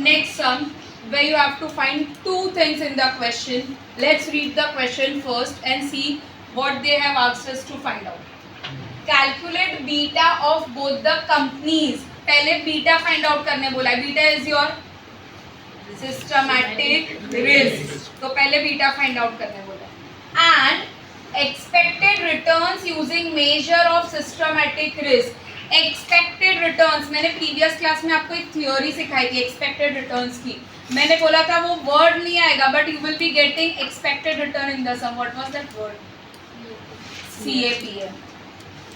Next sum where you have to find two things in the question. Let's read the question first and see what they have asked us to find out. Calculate beta of both the companies. पहले beta find out करने बोला है. Beta is your systematic risk. तो पहले beta find out करने बोला है. And expected returns using measure of systematic risk. Expected returns मैंने प्रीवियस क्लास में आपको एक थ्योरी सिखाई थी एक्सपेक्टेड रिटर्न्स की. मैंने बोला था वो वर्ड नहीं आएगा but you will be getting expected return in the sum. What was that word? CAPM.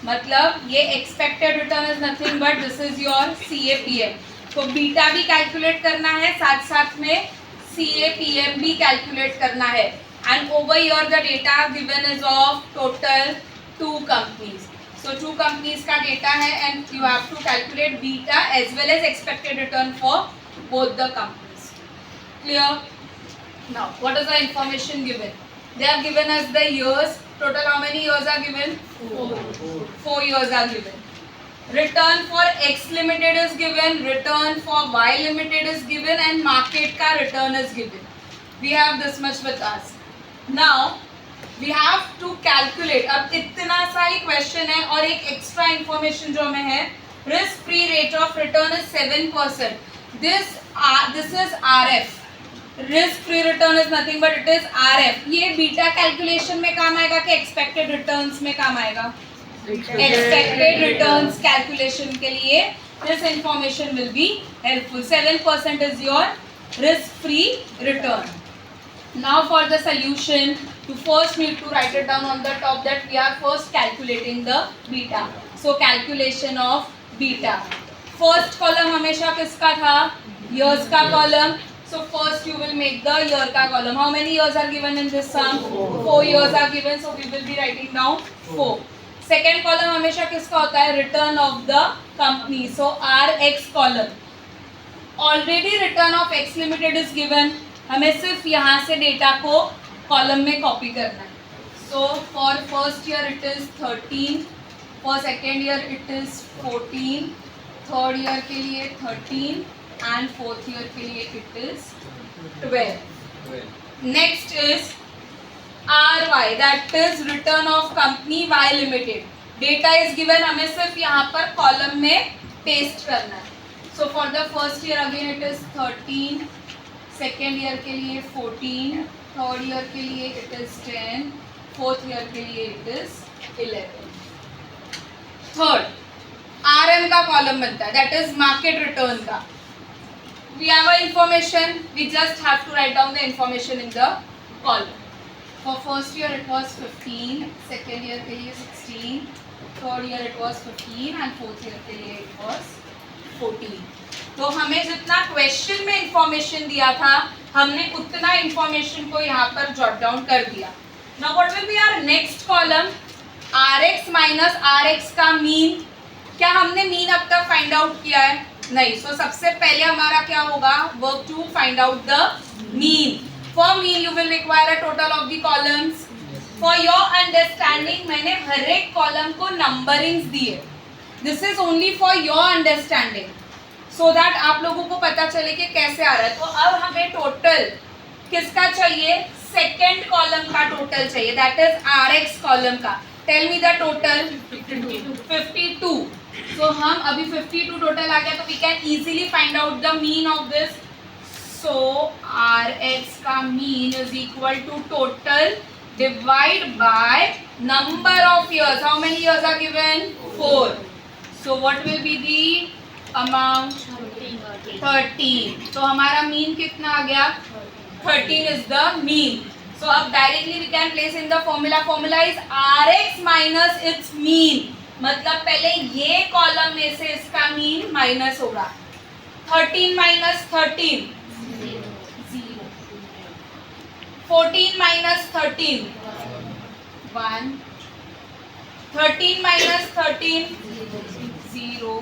मतलब ये expected return is nothing but this is your CAPM. तो बीटा भी कैलकुलेट करना है, साथ साथ में CAPM भी कैलकुलेट करना है. And over here the data given is of total 2 companies. So 2 companies का डेटा है and you have to calculate beta as well as expected return for both the companies. Clear? Now what is the information given? They are given as the years. Total how many years are given? 4 years are given. Return for X limited is given, return for Y limited is given and market का return is given. We have this much with us. Now we have to calculate. अब इतना सा ही question है और एक extra information जो हमें है. Risk free rate of return is 7%. This is RF. Risk free return is nothing but it is RF. ये बीटा कैलकुलेशन में काम आएगा कि एक्सपेक्टेड रिटर्न्स में काम आएगा? एक्सपेक्टेड रिटर्न्स कैलकुलेशन के लिए this information will be helpful. 7% is your risk free return. Now for the solution, you first need to write it down on the top that we are first calculating the beta. So calculation of beta. First column हमेशा किसका था? Years का column. So first you will make the year का column. How many years are given in this sum? 4 years are given. So we will be writing down 4. Second column हमेशा किसका होता है? Return of the company. So RX column. Already return of X limited is given. हमें सिर्फ यहाँ से data को column में कॉपी करना है. So for first year it is 13, for second year it is 14, third year के लिए 13 एंड फोर्थ ईयर के लिए it is 12. Next is RY that is return of company Y limited. Data is given, हमें सिर्फ यहाँ पर column में paste करना है. So for the first year again it is 13, second year के लिए 14, थर्ड ईयर के लिए इट इज 10, फोर्थ ईयर के लिए इट इज 11. थर्ड RM का कॉलम बनता है दैट इज मार्केट रिटर्न का. We have a information, we just have to write down the information in the column. For first year it was 15, second year के लिए 16, third year it was 15 and fourth year के लिए it was 14. तो हमें जितना question में information दिया था हमने उतना इंफॉर्मेशन को यहाँ पर जॉट डाउन कर दिया. Now what will be our next column? RX minus RX का मीन. क्या हमने मीन अब तक फाइंड आउट किया है? नहीं. सो सबसे पहले हमारा क्या होगा? Work to find out the mean. For mean you will require a total of the columns. For your understanding मैंने हर एक कॉलम को नंबरिंग्स दिए. This is only for your understanding so that आप लोगों को पता चले कि कैसे आ रहा है. तो अब हमें टोटल किसका चाहिए? सेकेंड कॉलम का टोटल चाहिए दैट इज RX कॉलम का. Tell me the total. 52. So हम अभी 52 टोटल आ गया तो we can easily find out the mean of this. So RX का मीन is equal to total divide by number of years. How many years are given? 4. So what will be the amount? 13. तो हमारा mean कितना आ गया? 13 is the mean. So अब directly we can place in the formula. Formula is RX minus its mean. मतलब पहले ये column में से इसका मीन माइनस होगा. 13 minus 13 0. 14 minus 13 1. 13 minus 13 0.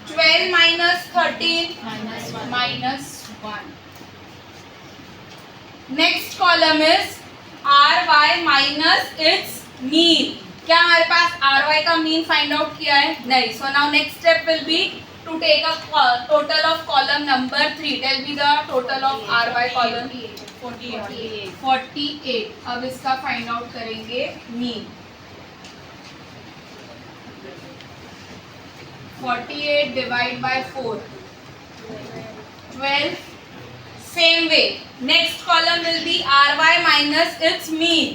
12 minus 13 minus 1. Next column is RY minus its mean. क्या हमारे पास RY का मीन फाइंड आउट किया है? नहीं. So now next step will be to take a total of column number 3. Tell me the total of RY column. 48. अब इसका find out करेंगे mean. 48 divide by 4. 12. Same way. Next column will be RY minus its mean.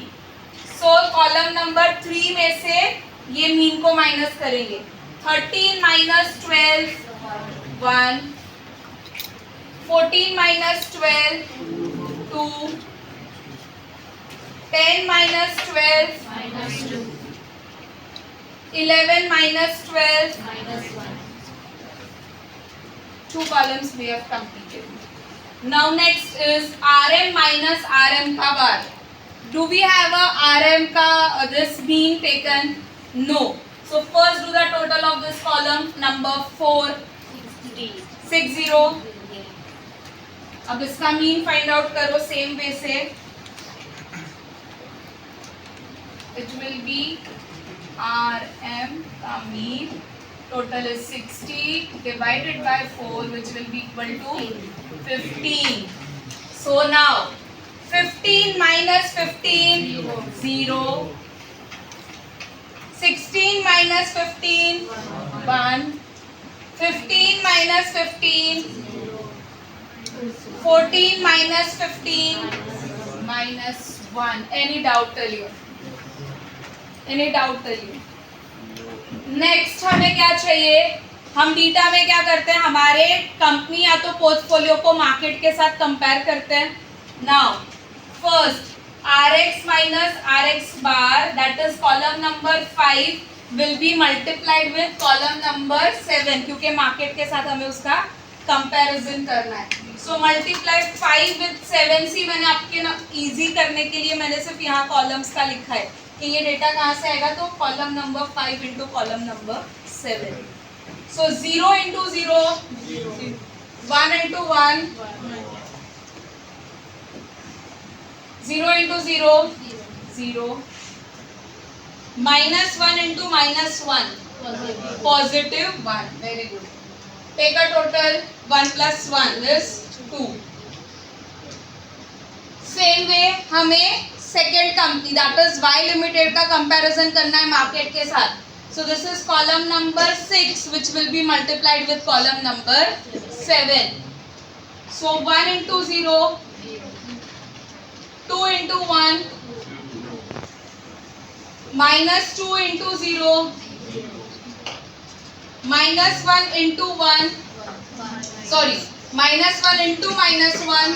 So column number 3 में से ये mean को minus करेंगे. 13 minus 12 1. 14 minus 12 2. 10 minus 12 minus 2. 11 minus 12 Minus 1. 2 columns we have completed. Now next is RM minus RM का bar. Do we have a RM का this mean taken? No. So first do the total of this column number 4 60. अब इसका mean find out करो same way से. It will be RM का mean total is 60 divided by 4 which will be equal to 15. So now 15 minus 15 0. 16 minus 15 1. 15 minus 15 14 minus 15 minus 1. Any doubt tell you? Any doubt tell you? Next हमें क्या चाहिए. हम beta में क्या करते हैं, हमारे कंपनी या तो पोर्टफोलियो को मार्केट के साथ कंपेयर करते हैं. Now first RX minus RX bar that is column number 5 will be multiplied with column number 7 क्योंकि मार्केट के साथ हमें उसका कंपैरिजन करना है. So multiply 5 with 7. सी मैंने आपके ना इजी करने के लिए मैंने सिर्फ यहाँ कॉलम्स का लिखा है कि ये डेटा कहाँ से आएगा, तो column number 5 into column number 7. So 0 into 0 1 into 1 0 into 0 0 minus 1 into minus 1 positive 1. Very good. Take a total 1 plus 1 is 2. Same way हमें second company that is Y limited का कंपैरिजन करना है मार्केट के साथ. So this is column number 6 which will be multiplied with column number 7. So 1 into 0 2 into 1 minus 2 into 0 minus 1 into 1 sorry minus 1 into minus 1.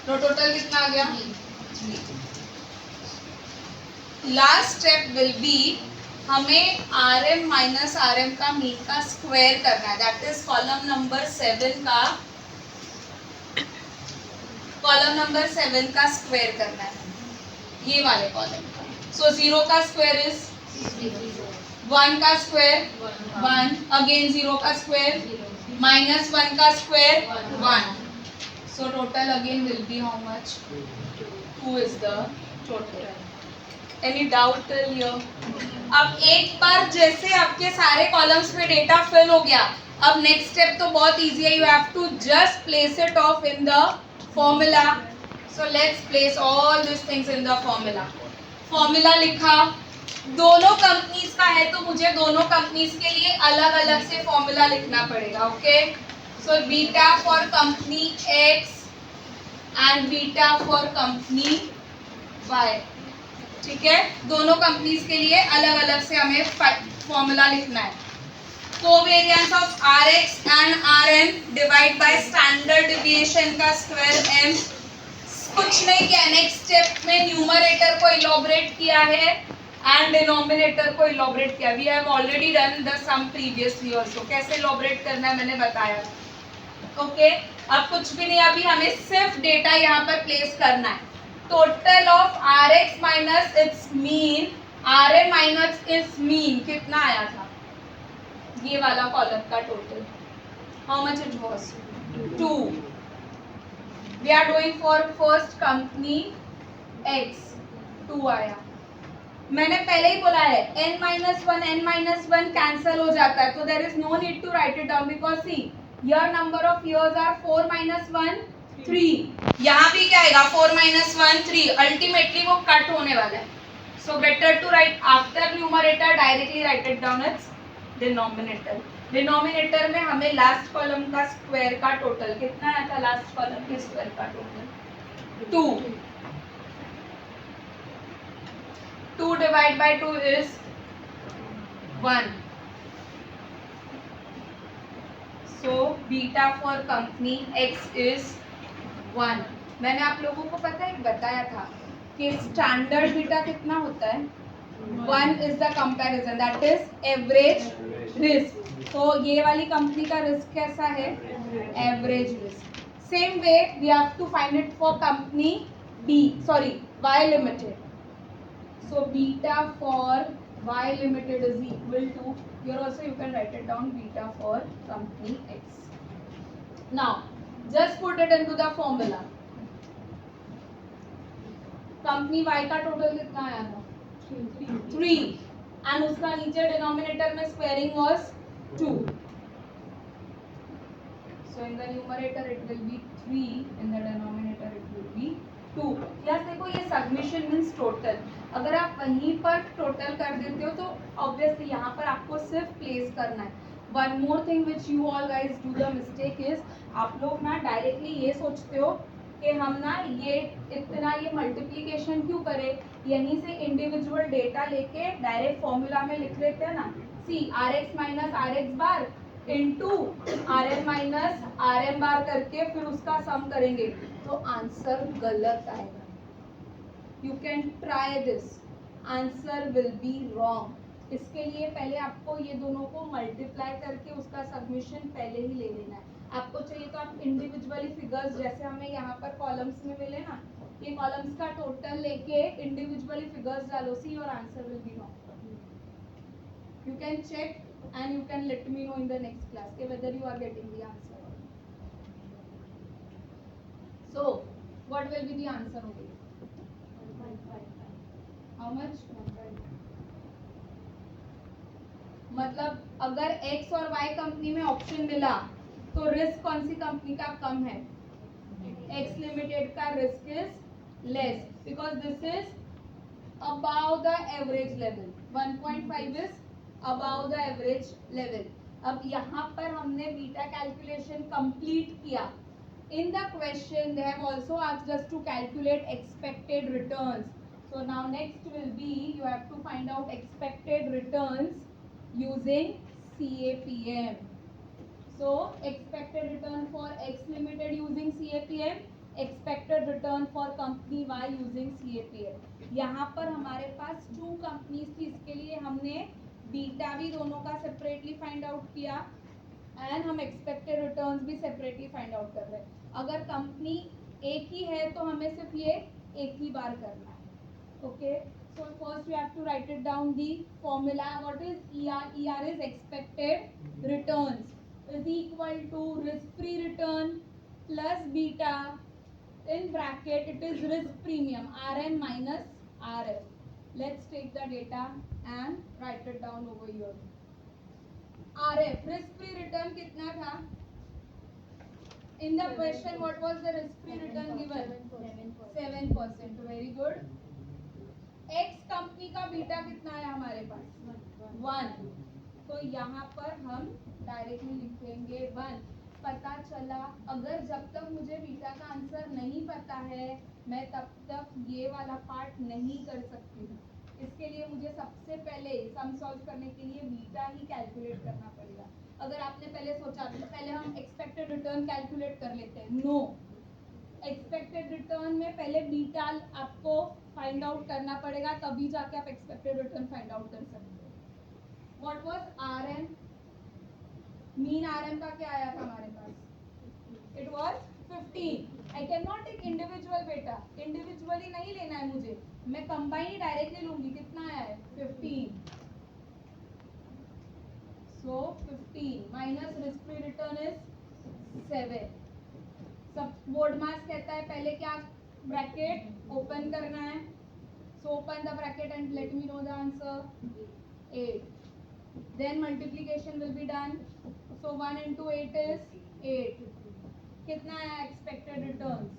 तो total कितना आ गया. Last step will be हमें RM minus RM का mean का square करना है. That is column number 7 का square करना है ये वाले कॉलम का. सो 0 का स्क्वायर इज 1 का स्क्वायर 1. अगेन 0 का स्क्वायर माइनस 1 का square 1. So total again will be how much? 2 is the total. Any doubt till here? अब एक बार जैसे आपके सारे कॉलम्स में डेटा फिल हो गया, अब नेक्स्ट स्टेप तो बहुत इजी है. You have to just place it of in the formula. So let's place all this things in the formula. Formula लिखा. दोनों कंपनीज का है तो मुझे दोनों कंपनीज के लिए अलग अलग से फॉर्मूला लिखना पड़ेगा. Okay. So beta for company X and beta for company Y. ठीक है, दोनों कंपनीज के लिए अलग अलग से हमें फॉर्मूला लिखना है. Covariance of RX and RM divide by standard deviation का स्क्वायर m. कुछ नहीं किया. नेक्स्ट स्टेप में न्यूमरेटर को इलॉबरेट किया है एंड डिनोमिनेटर को इलॉबरेट किया. We have already done the sum previously also. कैसे इलॉबरेट करना है मैंने बताया. ओके. अब कुछ भी नहीं, अभी हमें सिर्फ डेटा यहाँ पर प्लेस करना है. Total of RX minus its mean RM minus its mean कितना आया था, ये वाला कॉलम का total. How much it was 2. We are doing for first company X 2 आया. मैंने पहले ही बोला है n-1 कैंसिल हो जाता है, तो there is no need to write it down because see your number of years are 4 - 1 3. यहाँ भी क्या आएगा 4 - 1 3. अल्टीमेटली वो कट होने वाला है. So better to write after numerator directly write it down its denominator. Denominator में हमें लास्ट कॉलम का स्क्वायर का टोटल कितना आया था? लास्ट कॉलम के स्क्वायर का total 2. 2 divided by 2 is 1. So beta for company X is 1. मैंने आप लोगों को पता है बताया था कि स्टैंडर्ड बीटा कितना होता है? 1 is the comparison, that is average risk. तो ये वाली कंपनी का रिस्क कैसा है? Average risk. Same way we have to find it for company Y limited. So beta for Y limited is equal to, here also you can write it down, beta for company X. Now just put it into the formula. Company Y का total कितना आया था? 3. And उसका नीचे denominator में squaring was 2. So in the numerator it will be 3, in the denominator it will be 2. Plus देखो ये submission means total. अगर आप वहीं पर टोटल कर देते हो तो ऑब्वियसली यहाँ पर आपको सिर्फ प्लेस करना है. One more thing which you all guys do the mistake is, आप लोग ना डायरेक्टली ये सोचते हो कि हम ना ये इतना ये मल्टीप्लीकेशन क्यों करें, यहीं से इंडिविजुअल डेटा लेके डायरेक्ट फॉर्मूला में लिख लेते हैं ना. See R X minus R X bar into R M minus R M bar करके फिर उसका सम करेंगे तो आंसर गलत आएगा. You can try this, answer will be wrong. इसके लिए पहले आपको ये दोनों को मल्टीप्लाई करके उसका सबमिशन पहले ही ले लेना है. आपको चाहिए तो आप इंडिविजुअली फिगर्स, जैसे हमें यहाँ पर कॉलम्स में मिले ना, ये कॉलम्स का टोटल लेके इंडिविजुअली फिगर्स डालो, see your answer will be wrong. You can check and you can let me know in the next class okay, whether you are getting the answer or not. So what will be the answer over here? 1.55. How much? 1.5. मतलब अगर X और Y company में option मिला तो risk कौन सी company का कम है? X limited का risk is less because this is above the average level. 1.5 is above the average level. अब यहाँ पर हमने बीटा कैलकुलेशन कंप्लीट किया. In the question they have also asked us to calculate expected returns. So now next will be you have to find out expected returns using CAPM. So expected return for X limited using CAPM, expected return for company Y using CAPM. यहाँ पर हमारे पास 2 companies थी, इसके लिए हमने beta भी दोनों का सेपरेटली फाइंड आउट किया एंड हम एक्सपेक्टेड रिटर्न्स भी सेपरेटली फाइंड आउट कर रहे हैं. अगर कंपनी एक ही है तो हमें सिर्फ ये एक ही बार करना है. Okay, so first we have to write it down the formula. What is ER? ER is expected returns is equal to risk free return plus beta in bracket it is risk premium RM minus RF. Let's take the data and write it down over here. RF risk free return कितना था? In the question what was the risk free return given? 7%. Very good. X company का beta कितना है हमारे पास? 1. तो यहाँ पर हम डायरेक्टली लिखेंगे 1. पता चला अगर जब तक मुझे बीटा का आंसर नहीं पता है मैं तब तक ये वाला पार्ट नहीं कर सकती हूँ. इसके लिए मुझे सबसे पहले सम सॉल्व करने के लिए बीटा ही कैलकुलेट करना पड़ेगा. अगर आपने पहले सोचा तो पहले हम एक्सपेक्टेड रिटर्न कैलकुलेट कर लेते हैं. नो, एक्सपेक्टेड रिटर्न में पहले बीटा आपको फाइंड आउट करना पड़ेगा, तभी जाके आप एक्सपेक्टेड रिटर्न फाइंड आउट कर सकते हो. What was RM? Mean RM का क्या आया था हमारे पास? It was 15. I can not take individual beta, individually नहीं लेना है मुझे, मैं कंबाइन ही डायरेक्टली लूंगी. कितना आया है? 15. सो 15 minus risk free return is 7. सब बोर्ड मास कहता है पहले क्या ब्रैकेट ओपन करना है. So open the bracket and let me know the answer. 8. Then multiplication will be done. So 1 into 8 is 8. कितना है expected returns?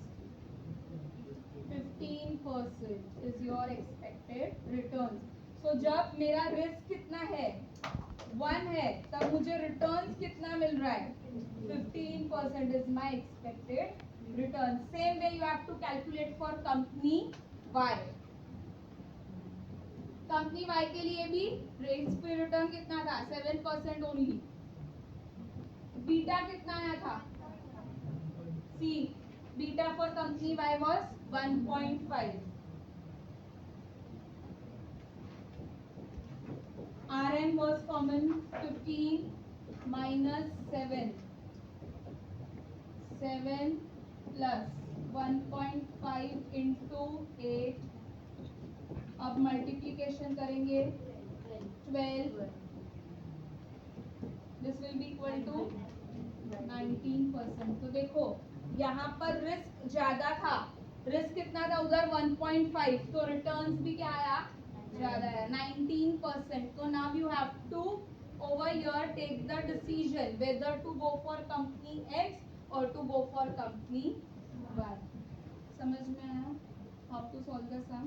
15% is your expected returns. So जब मेरा risk कितना है 1 है तब मुझे returns कितना मिल रहा है 15% is my expected return. Same way you have to calculate for company Y. Company Y के लिए भी रेट्स पे रिटर्न कितना था 7% ओनली. बीटा कितना आया था see. Beta for company Y was 1.5. RM was common 15 minus 7 plus 1.5 into 8. अब मल्टीप्लीकेशन करेंगे 12. This will be equal to 19%. तो देखो यहाँ पर रिस्क ज्यादा था. रिस्क कितना था उधर 1.5. तो रिटर्न्स भी क्या आया ज्यादा है 19%. तो now you have to over here take the decision whether to go for company X or to go for company Y. समझ में आया? How to solve the sum?